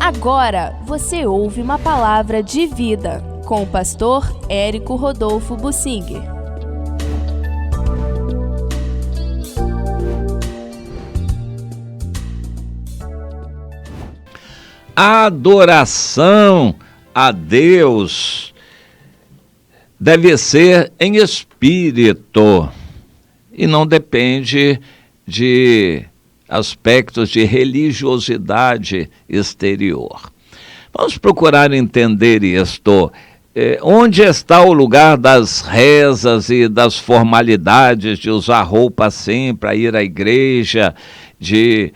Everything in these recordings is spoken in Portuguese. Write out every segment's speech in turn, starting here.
Agora você ouve uma palavra de vida com o pastor Érico Rodolfo Bussinger. A adoração a Deus deve ser em espírito e não depende de aspectos de religiosidade exterior. Vamos procurar entender isto. Onde está o lugar das rezas e das formalidades, de usar roupa assim para ir à igreja, de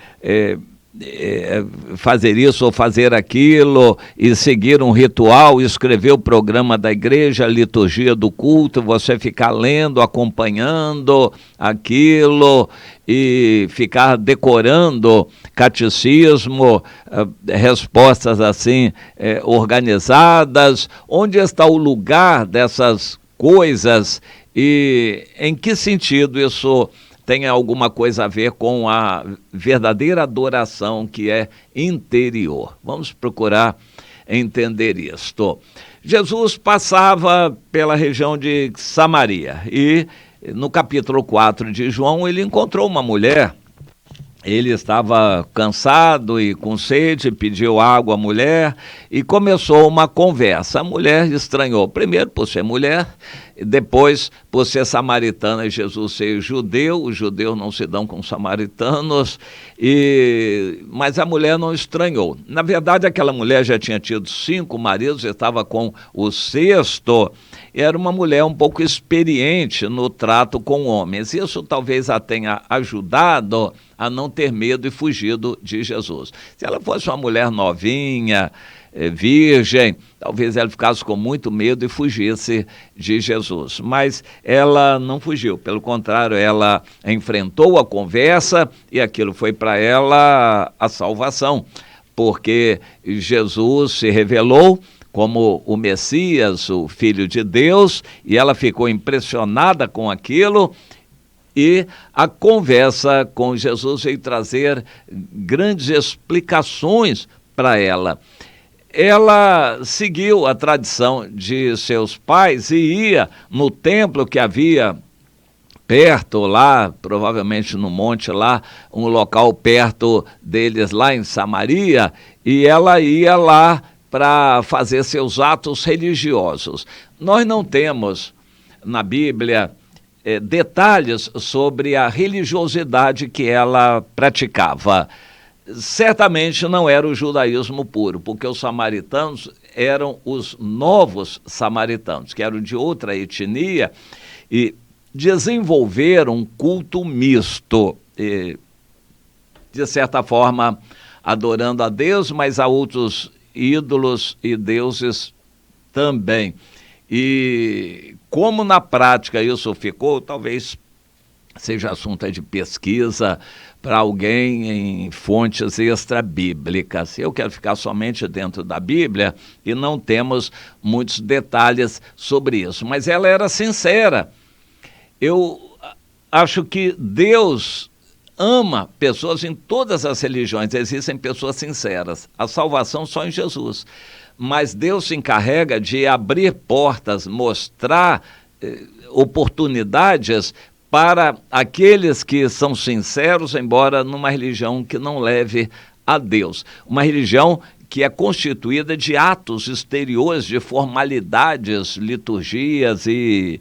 fazer isso ou fazer aquilo e seguir um ritual, escrever o programa da igreja, a liturgia do culto, você ficar lendo, acompanhando aquilo e ficar decorando catecismo, respostas assim organizadas? Onde está o lugar dessas coisas e em que sentido isso tem alguma coisa a ver com a verdadeira adoração que é interior? Vamos procurar entender isto. Jesus passava pela região de Samaria e no capítulo 4 de João ele encontrou uma mulher. Ele estava cansado e com sede, pediu água à mulher e começou uma conversa. A mulher estranhou, primeiro por ser mulher, depois por ser samaritana e Jesus ser judeu. Os judeus não se dão com samaritanos, mas a mulher não estranhou. Na verdade, aquela mulher já tinha tido 5 maridos, estava com o 6º. Era uma mulher um pouco experiente no trato com homens. Isso talvez a tenha ajudado a não ter medo e fugido de Jesus. Se ela fosse uma mulher novinha, virgem, talvez ela ficasse com muito medo e fugisse de Jesus. Mas ela não fugiu, pelo contrário, ela enfrentou a conversa e aquilo foi para ela a salvação, porque Jesus se revelou como o Messias, o Filho de Deus, e ela ficou impressionada com aquilo, e a conversa com Jesus veio trazer grandes explicações para ela. Ela seguiu a tradição de seus pais e ia no templo que havia perto lá, provavelmente no monte lá, um local perto deles lá em Samaria, e ela ia lá para fazer seus atos religiosos. Nós não temos na Bíblia detalhes sobre a religiosidade que ela praticava. Certamente não era o judaísmo puro, porque os samaritanos eram os novos samaritanos, que eram de outra etnia, e desenvolveram um culto misto, de certa forma adorando a Deus, mas a outros ídolos e deuses também. E como na prática isso ficou, talvez seja assunto de pesquisa para alguém em fontes extra-bíblicas. Eu quero ficar somente dentro da Bíblia e não temos muitos detalhes sobre isso. Mas ela era sincera. Eu acho que Deus ama pessoas em todas as religiões, existem pessoas sinceras. A salvação só em Jesus. Mas Deus se encarrega de abrir portas, mostrar oportunidades para aqueles que são sinceros, embora numa religião que não leve a Deus. Uma religião que é constituída de atos exteriores, de formalidades, liturgias e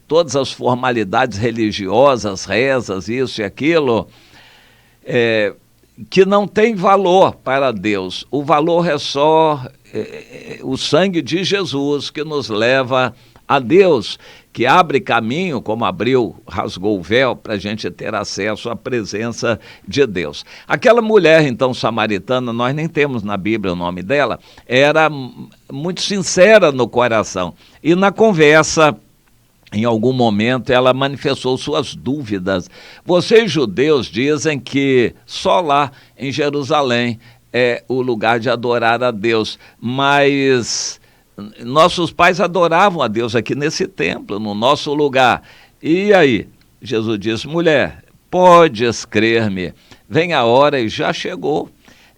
todas as formalidades religiosas, rezas, isso e aquilo, que não tem valor para Deus. O valor é só o sangue de Jesus que nos leva a Deus, que abre caminho, como abriu, rasgou o véu, para a gente ter acesso à presença de Deus. Aquela mulher, então, samaritana, nós nem temos na Bíblia o nome dela, era muito sincera no coração. E na conversa, em algum momento, ela manifestou suas dúvidas. Vocês, judeus, dizem que só lá em Jerusalém é o lugar de adorar a Deus, mas nossos pais adoravam a Deus aqui nesse templo, no nosso lugar. E aí, Jesus disse: mulher, podes crer-me, vem a hora e já chegou,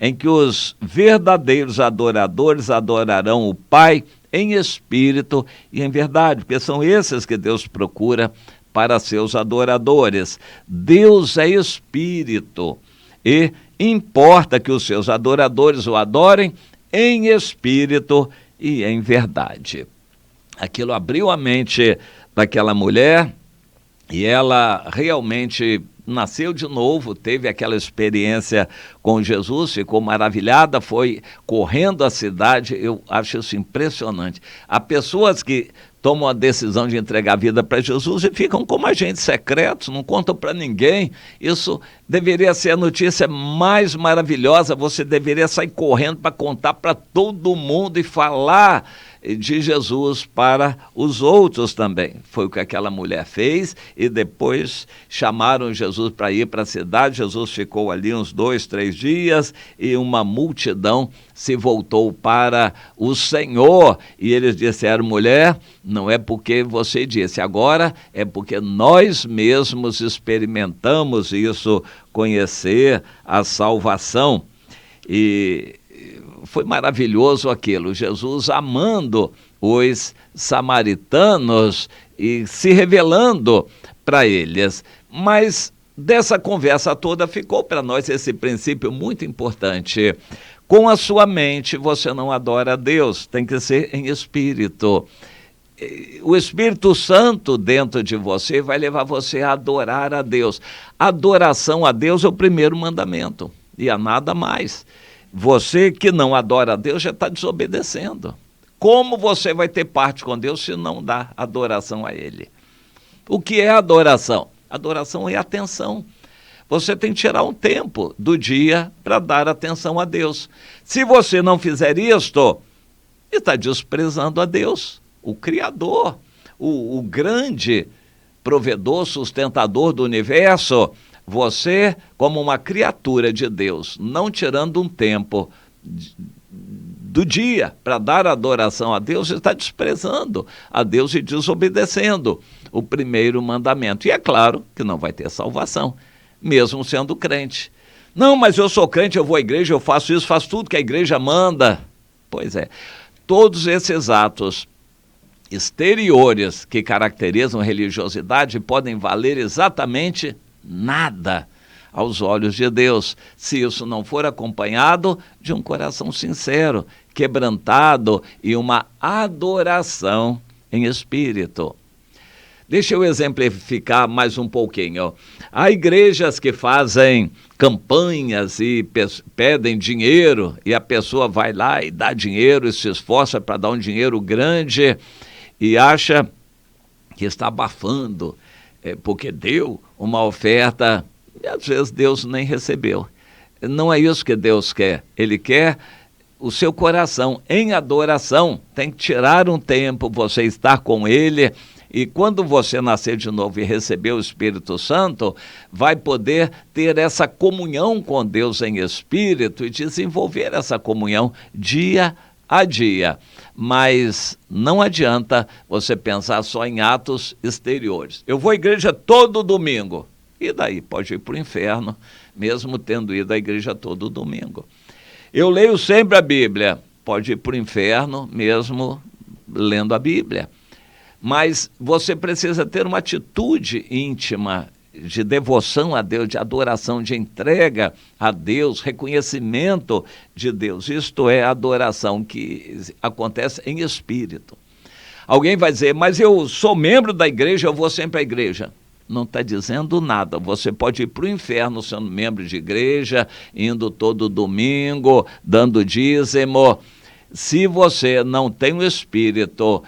em que os verdadeiros adoradores adorarão o Pai em espírito e em verdade, porque são esses que Deus procura para seus adoradores. Deus é espírito e importa que os seus adoradores o adorem em espírito e em verdade. Aquilo abriu a mente daquela mulher e ela realmente nasceu de novo, teve aquela experiência com Jesus, ficou maravilhada, foi correndo à cidade. Eu acho isso impressionante. Há pessoas que tomam a decisão de entregar a vida para Jesus e ficam como agentes secretos, não contam para ninguém. Isso deveria ser a notícia mais maravilhosa, você deveria sair correndo para contar para todo mundo e falar de Jesus para os outros também. Foi o que aquela mulher fez e depois chamaram Jesus para ir para a cidade. Jesus ficou ali uns 2, 3 dias e uma multidão se voltou para o Senhor e eles disseram: mulher, não é porque você disse, agora é porque nós mesmos experimentamos isso, conhecer a salvação. E foi maravilhoso aquilo, Jesus amando os samaritanos e se revelando para eles. Mas dessa conversa toda ficou para nós esse princípio muito importante. Com a sua mente você não adora a Deus, tem que ser em espírito. O Espírito Santo dentro de você vai levar você a adorar a Deus. Adoração a Deus é o primeiro mandamento e a nada mais. Você que não adora a Deus já está desobedecendo. Como você vai ter parte com Deus se não dá adoração a Ele? O que é adoração? Adoração é atenção. Você tem que tirar um tempo do dia para dar atenção a Deus. Se você não fizer isto, está desprezando a Deus, o Criador, o grande provedor, sustentador do universo. Você, como uma criatura de Deus, não tirando um tempo do dia para dar adoração a Deus, está desprezando a Deus e desobedecendo o primeiro mandamento. E é claro que não vai ter salvação, mesmo sendo crente. Não, mas eu sou crente, eu vou à igreja, eu faço isso, faço tudo que a igreja manda. Pois é, todos esses atos exteriores que caracterizam a religiosidade podem valer exatamente nada aos olhos de Deus, se isso não for acompanhado de um coração sincero, quebrantado e uma adoração em espírito. Deixa eu exemplificar mais um pouquinho. Há igrejas que fazem campanhas e pedem dinheiro e a pessoa vai lá e dá dinheiro e se esforça para dar um dinheiro grande e acha que está abafando, porque deu uma oferta e às vezes Deus nem recebeu. Não é isso que Deus quer. Ele quer o seu coração em adoração. Tem que tirar um tempo, você estar com Ele. E quando você nascer de novo e receber o Espírito Santo, vai poder ter essa comunhão com Deus em espírito e desenvolver essa comunhão dia a dia. Mas não adianta você pensar só em atos exteriores. Eu vou à igreja todo domingo. E daí? Pode ir para o inferno, mesmo tendo ido à igreja todo domingo. Eu leio sempre a Bíblia. Pode ir para o inferno, mesmo lendo a Bíblia. Mas você precisa ter uma atitude íntima de devoção a Deus, de adoração, de entrega a Deus, reconhecimento de Deus. Isto é adoração que acontece em espírito. Alguém vai dizer, mas eu sou membro da igreja, eu vou sempre à igreja. Não está dizendo nada. Você pode ir para o inferno sendo membro de igreja, indo todo domingo, dando dízimo. Se você não tem o Espírito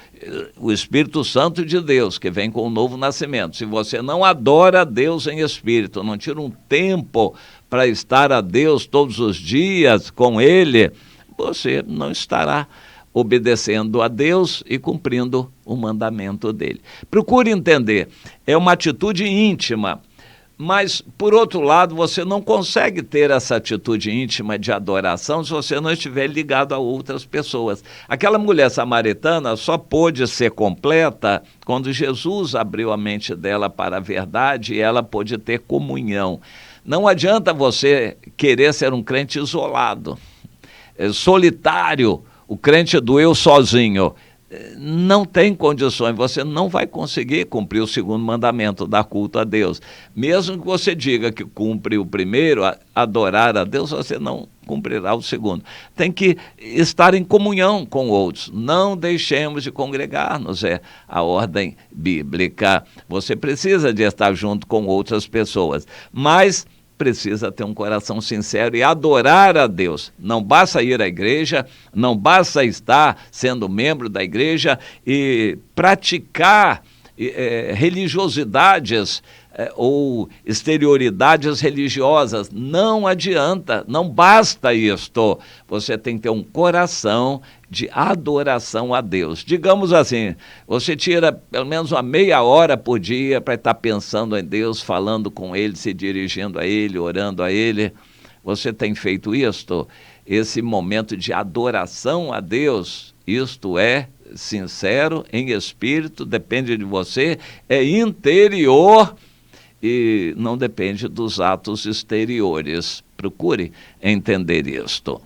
Santo de Deus, que vem com o novo nascimento, se você não adora a Deus em espírito, não tira um tempo para estar a Deus todos os dias com Ele, você não estará obedecendo a Deus e cumprindo o mandamento dele. Procure entender, é uma atitude íntima. Mas, por outro lado, você não consegue ter essa atitude íntima de adoração se você não estiver ligado a outras pessoas. Aquela mulher samaritana só pôde ser completa quando Jesus abriu a mente dela para a verdade e ela pôde ter comunhão. Não adianta você querer ser um crente isolado, solitário, o crente do eu sozinho. Não tem condições, você não vai conseguir cumprir o segundo mandamento, dar culto a Deus. Mesmo que você diga que cumpre o primeiro, adorar a Deus, você não cumprirá o segundo. Tem que estar em comunhão com outros. Não deixemos de congregar-nos, é a ordem bíblica. Você precisa de estar junto com outras pessoas, mas precisa ter um coração sincero e adorar a Deus. Não basta ir à igreja, não basta estar sendo membro da igreja e praticar religiosidades ou exterioridades religiosas. Não adianta, não basta isto. Você tem que ter um coração de adoração a Deus. Digamos assim, você tira pelo menos uma meia hora por dia para estar pensando em Deus, falando com Ele, se dirigindo a Ele, orando a Ele. Você tem feito isto? Esse momento de adoração a Deus, isto é sincero, em espírito, depende de você, é interior e não depende dos atos exteriores. Procure entender isto.